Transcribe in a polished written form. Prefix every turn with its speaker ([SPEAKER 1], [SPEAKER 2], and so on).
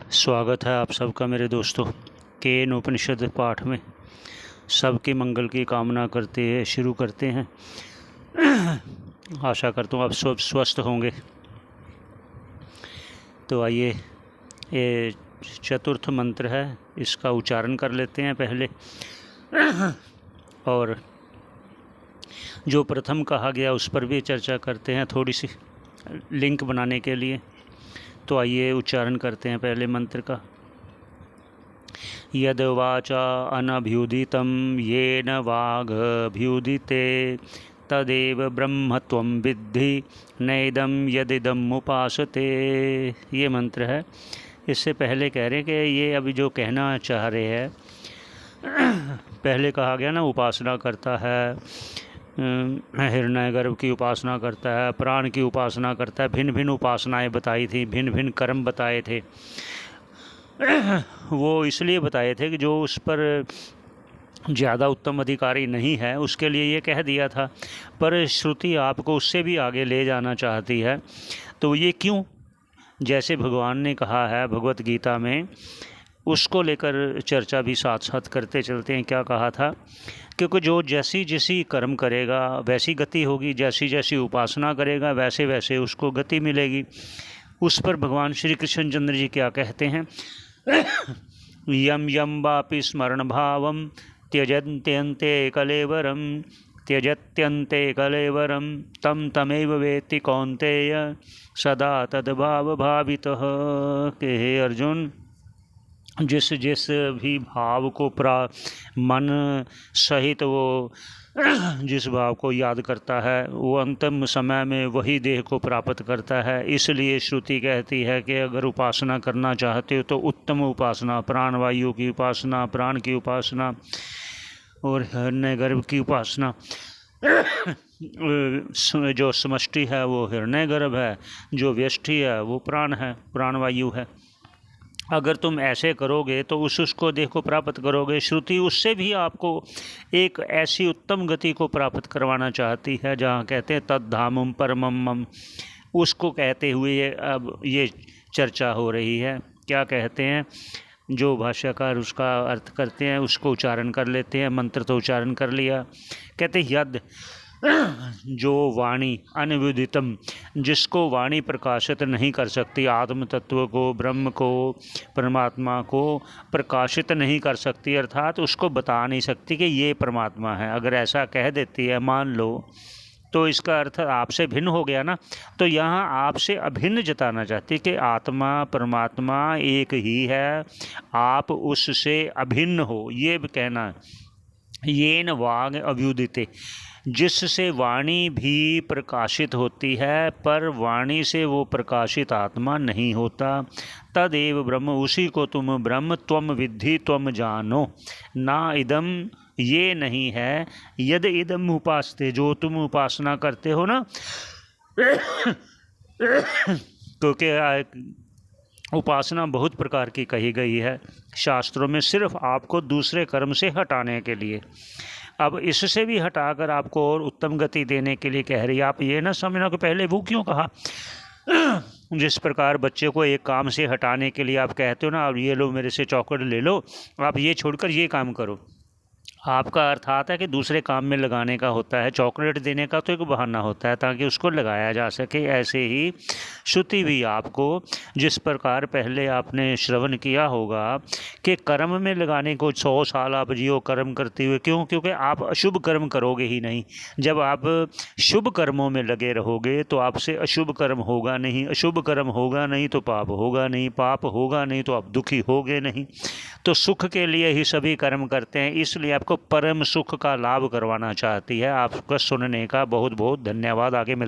[SPEAKER 1] स्वागत है आप सबका मेरे दोस्तों केन उपनिषद पाठ में। सबके मंगल की कामना करते हैं शुरू करते हैं। आशा करता हूँ आप सब स्वस्थ होंगे। तो आइए, ये चतुर्थ मंत्र है, इसका उच्चारण कर लेते हैं पहले। और जो प्रथम कहा गया उस पर भी चर्चा करते हैं थोड़ी सी लिंक बनाने के लिए। तो आइए उच्चारण करते हैं पहले मंत्र का। यद वाचा अनभ्युदितं येन वागभ्युदिते तदेव ब्रह्मत्वं विद्धि नैदं यदिदम् उपासते। ये मंत्र है। इससे पहले कह रहे हैं कि ये अभी जो कहना चाह रहे हैं, पहले कहा गया ना, उपासना करता है, हिरण्यगर्भ की उपासना करता है, प्राण की उपासना करता है, भिन्न भिन्न उपासनाएं बताई थी, भिन्न भिन्न कर्म बताए थे। वो इसलिए बताए थे कि जो उस पर ज़्यादा उत्तम अधिकारी नहीं है उसके लिए ये कह दिया था, पर श्रुति आपको उससे भी आगे ले जाना चाहती है। तो ये क्यों? जैसे भगवान ने कहा है भगवत गीता में, उसको लेकर चर्चा भी साथ साथ करते चलते हैं। क्या कहा था? क्योंकि जो जैसी जैसी कर्म करेगा वैसी गति होगी, जैसी जैसी उपासना करेगा वैसे वैसे उसको गति मिलेगी। उस पर भगवान श्री कृष्ण चंद्र जी क्या कहते हैं? यम यम वापि स्मरण भावम त्यजत्यन्ते कलेवरम त्यजत्यन्ते कलेवरम तम तमेव वेत्ति कौन्तेय सदा तद्भाव भावितः। के हे अर्जुन, जिस जिस भी भाव को मन सहित वो जिस भाव को याद करता है वो अंतिम समय में वही देह को प्राप्त करता है। इसलिए श्रुति कहती है कि अगर उपासना करना चाहते हो तो उत्तम उपासना, प्राण वायु की उपासना, प्राण की उपासना और हिरण्यगर्भ की उपासना। जो समष्टि है वो हिरण्यगर्भ है, जो व्यष्टि है वो प्राण है, प्राण वायु है। अगर तुम ऐसे करोगे तो उसको देह को प्राप्त करोगे। श्रुति उससे भी आपको एक ऐसी उत्तम गति को प्राप्त करवाना चाहती है जहाँ कहते हैं तद्धामम परमम मम, उसको कहते हुए अब ये चर्चा हो रही है। क्या कहते हैं? जो भाष्यकार उसका अर्थ करते हैं उसको उच्चारण कर लेते हैं। मंत्र तो उच्चारण कर लिया। कहते यद, जो वाणी अनविदितम, जिसको वाणी प्रकाशित नहीं कर सकती, आत्म तत्व को, ब्रह्म को, परमात्मा को प्रकाशित नहीं कर सकती, अर्थात उसको बता नहीं सकती कि ये परमात्मा है। अगर ऐसा कह देती है मान लो, तो इसका अर्थ आपसे भिन्न हो गया ना। तो यहाँ आपसे अभिन्न जताना चाहती है कि आत्मा परमात्मा एक ही है, आप उससे अभिन्न हो, ये कहना है। येन वाग अभ्युदिते, जिससे वाणी भी प्रकाशित होती है पर वाणी से वो प्रकाशित आत्मा नहीं होता। तदेव ब्रह्म, उसी को तुम ब्रह्म त्वम विद्धि, त्वम जानो। ना इदम, ये नहीं है, यद इदम उपासते, जो तुम उपासना करते हो ना। क्योंकि उपासना बहुत प्रकार की कही गई है शास्त्रों में, सिर्फ आपको दूसरे कर्म से हटाने के लिए। अब इससे भी हटाकर आपको और उत्तम गति देने के लिए कह रही है। आप ये ना समझना कि पहले वो क्यों कहा। जिस प्रकार बच्चे को एक काम से हटाने के लिए आप कहते हो ना, अब ये लो मेरे से चौकड़ ले लो, आप ये छोड़कर ये काम करो, आपका अर्थ आता है कि दूसरे काम में लगाने का होता है। चॉकलेट देने का तो एक बहाना होता है ताकि उसको लगाया जा सके। ऐसे ही श्रुति भी आपको, जिस प्रकार पहले आपने श्रवण किया होगा कि कर्म में लगाने को 100 साल आप जियो कर्म करते हुए। क्यों? क्योंकि आप अशुभ कर्म करोगे ही नहीं। जब आप शुभ कर्मों में लगे रहोगे तो आपसे अशुभ कर्म होगा नहीं, अशुभ कर्म होगा नहीं तो पाप होगा नहीं, पाप होगा नहीं तो आप दुखी होगे नहीं। तो सुख के लिए ही सभी कर्म करते हैं, इसलिए आपको परम सुख का लाभ करवाना चाहती है। आपका सुनने का बहुत बहुत धन्यवाद। आगे मिलते